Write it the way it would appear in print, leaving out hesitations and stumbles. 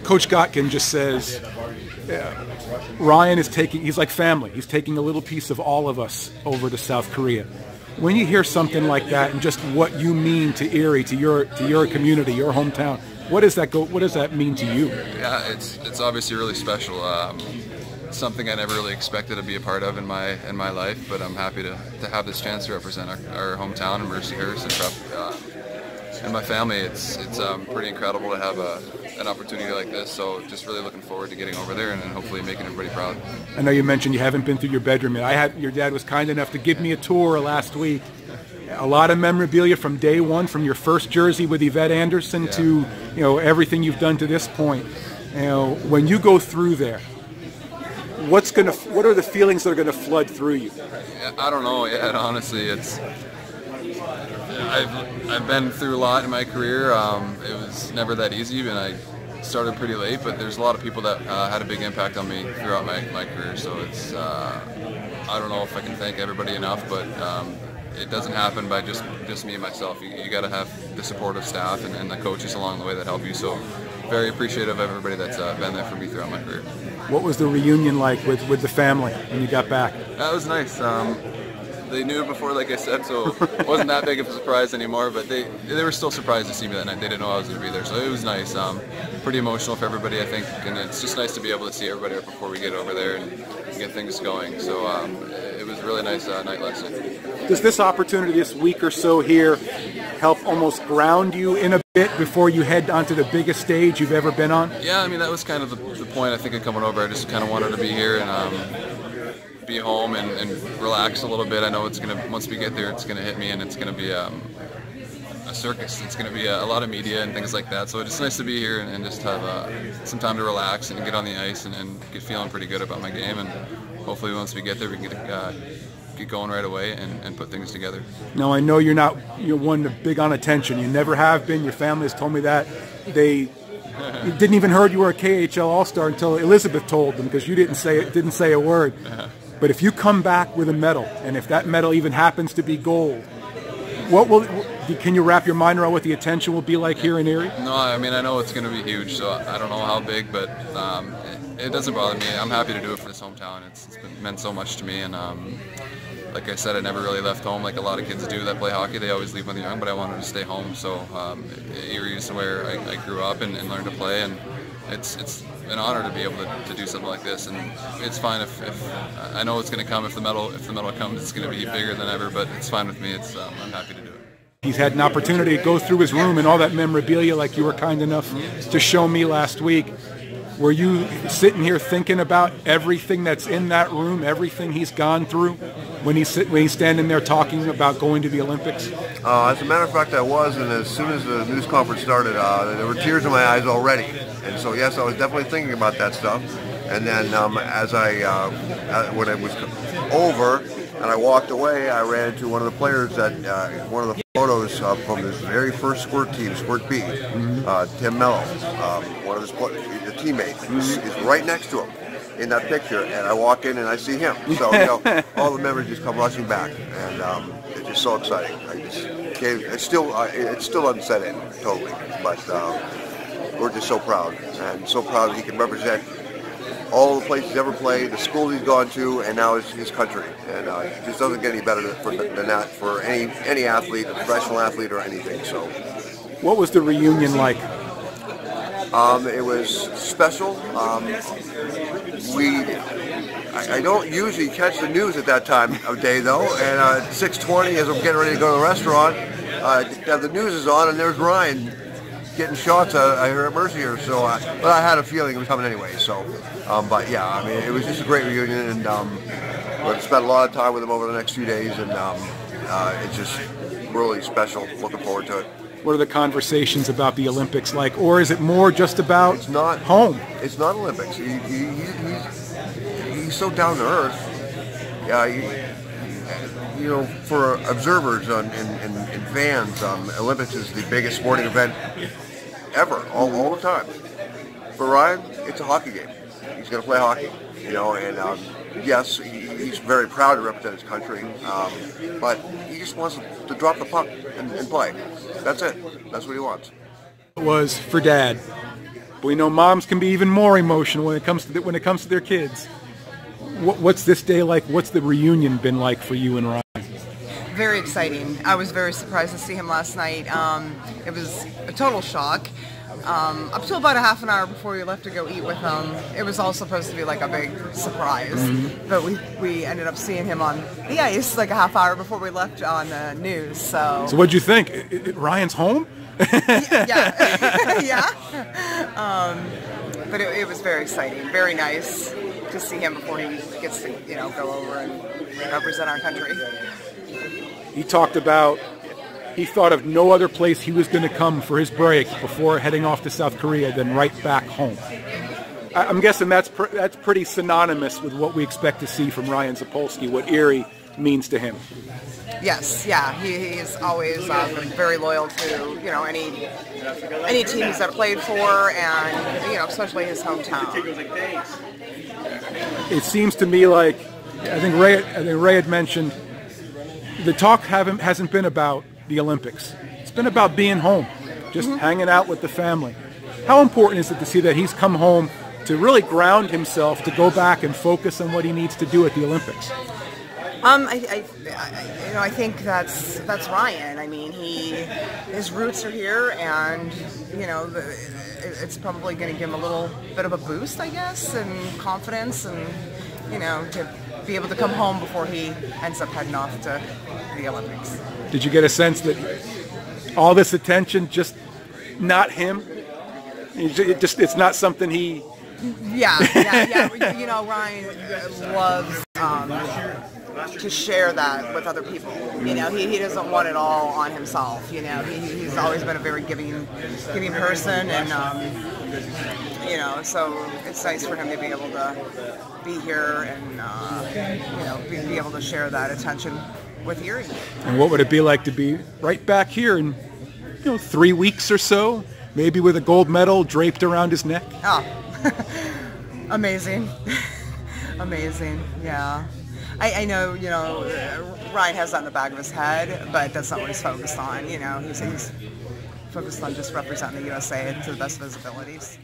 Coach Gotkin just says, Ryan is he's like family. He's taking a little piece of all of us over to South Korea. When you hear something like that and just what you mean to Erie, to your community, your hometown, what does that mean to you? Yeah, it's obviously really special. Something I never really expected to be a part of in my life, but I'm happy to have this chance to represent our hometown and Mercy Harrison and my family. It's pretty incredible to have an opportunity like this. So just really looking forward to getting over there and hopefully making everybody proud. I know you mentioned you haven't been through your bedroom yet. Your dad was kind enough to give me a tour last week. A lot of memorabilia from day one, from your first jersey with Yvette Anderson to everything you've done to this point. When you go through there, what are the feelings that are going to flood through you? I don't know yet. Honestly, I've been through a lot in my career. It was never that easy, and I started pretty late. But there's a lot of people that had a big impact on me throughout my career. So it's I don't know if I can thank everybody enough, but it doesn't happen by just me and myself. You got to have the supportive staff and the coaches along the way that help you. So very appreciative of everybody that's been there for me throughout my career. What was the reunion like with the family when you got back? That was nice. They knew before, like I said, so it wasn't that big of a surprise anymore, but they were still surprised to see me that night. They didn't know I was going to be there, so it was nice. Pretty emotional for everybody, I think, and it's just nice to be able to see everybody before we get over there and get things going. So it was a really nice night last night. Does this opportunity this week or so here help almost ground you in a bit before you head onto the biggest stage you've ever been on? Yeah, I mean, that was kind of the point, I think, of coming over. I just kind of wanted to be here and be home and relax a little bit. I know it's going to, once we get there, it's going to hit me, and it's going to be a circus. It's going to be a lot of media and things like that. So it's nice to be here and just have some time to relax and get on the ice and get feeling pretty good about my game. And hopefully once we get there, we can get going right away and put things together. Now, I know you're one big on attention. You never have been. Your family has told me that. They didn't even heard you were a KHL All-Star until Elizabeth told them, because you didn't say a word. But if you come back with a medal, and if that medal even happens to be gold, can you wrap your mind around what the attention will be like here in Erie? No, I mean, I know it's going to be huge, so I don't know how big, but it doesn't bother me. I'm happy to do it for this hometown. It's meant so much to me, and like I said, I never really left home like a lot of kids do that play hockey. They always leave when they're young, but I wanted to stay home, so Erie is where I grew up and learned to play, and it's an honor to be able to do something like this. And it's fine if I know it's going to come. If the medal comes, it's going to be bigger than ever, but it's fine with me. I'm happy to do it. He's had an opportunity to go through his room and all that memorabilia like you were kind enough to show me last week. Were you sitting here thinking about everything that's in that room, everything he's gone through, when he's standing there talking about going to the Olympics? As a matter of fact, I was, and as soon as the news conference started, there were tears in my eyes already. And so, yes, I was definitely thinking about that stuff. And then when it was over and I walked away, I ran into one of the players that, one of the photos from his very first Squirt team, Squirt B, Tim Mello, one of his teammates, is right next to him in that picture, and I walk in and I see him. So all the memories just come rushing back, and it's just so exciting. It still doesn't set in totally, but we're just so proud, and so proud that he can represent all the places he's ever played, the schools he's gone to, and now his country. And it just doesn't get any better than that for any athlete, a professional athlete or anything. So, what was the reunion like? It was special. I don't usually catch the news at that time of day though, and at 6:20 as I'm getting ready to go to the restaurant, the news is on and there's Ryan getting shots at Mercy here. So, but I had a feeling it was coming anyway. So, but yeah, I mean, it was just a great reunion, and we'll spend a lot of time with him over the next few days, and it's just really special. Looking forward to it. What are the conversations about the Olympics like, or is it more just about home? It's not Olympics. He's so down to earth. For observers and fans, Olympics is the biggest sporting event ever, all the time. For Ryan, it's a hockey game. He's going to play hockey, and yes, he's very proud to represent his country, but he just wants to drop the puck and play. That's it. That's what he wants. It was for Dad. but we know moms can be even more emotional when it comes to their kids. What's this day like? What's the reunion been like for you and Ryan? Very exciting. I was very surprised to see him last night. It was a total shock. Up to about a half an hour before we left to go eat with him, it was all supposed to be like a big surprise. But we ended up seeing him on the ice like a half hour before we left on the news. So what'd you think? Ryan's home? Yeah. Yeah. But it was very exciting, very nice to see him before he gets to go over and represent our country. He talked about he thought of no other place he was going to come for his break before heading off to South Korea than right back home. I'm guessing that's pretty synonymous with what we expect to see from Ryan Zapolski, what Erie means to him. Yes, yeah, he's always been very loyal to any team he's ever played for, and especially his hometown. It seems to me like I think Ray had mentioned the talk hasn't been about the Olympics. It's been about being home, just hanging out with the family. How important is it to see that he's come home to really ground himself, to go back and focus on what he needs to do at the Olympics? I think that's Ryan. I mean, his roots are here, and it's probably going to give him a little bit of a boost, I guess, and confidence, and to be able to come home before he ends up heading off to the Olympics. Did you get a sense that all this attention, just not him? It's not something he. Yeah. Ryan loves to share that with other people. He doesn't want it all on himself. He's always been a very giving person, and so it's nice for him to be able to be here and be able to share that attention with Erie. And what would it be like to be right back here in 3 weeks or so, maybe with a gold medal draped around his neck? Oh, amazing. Amazing, yeah. I know, Ryan has that in the back of his head, but that's not what he's focused on. He's focused on just representing the USA to the best of his abilities.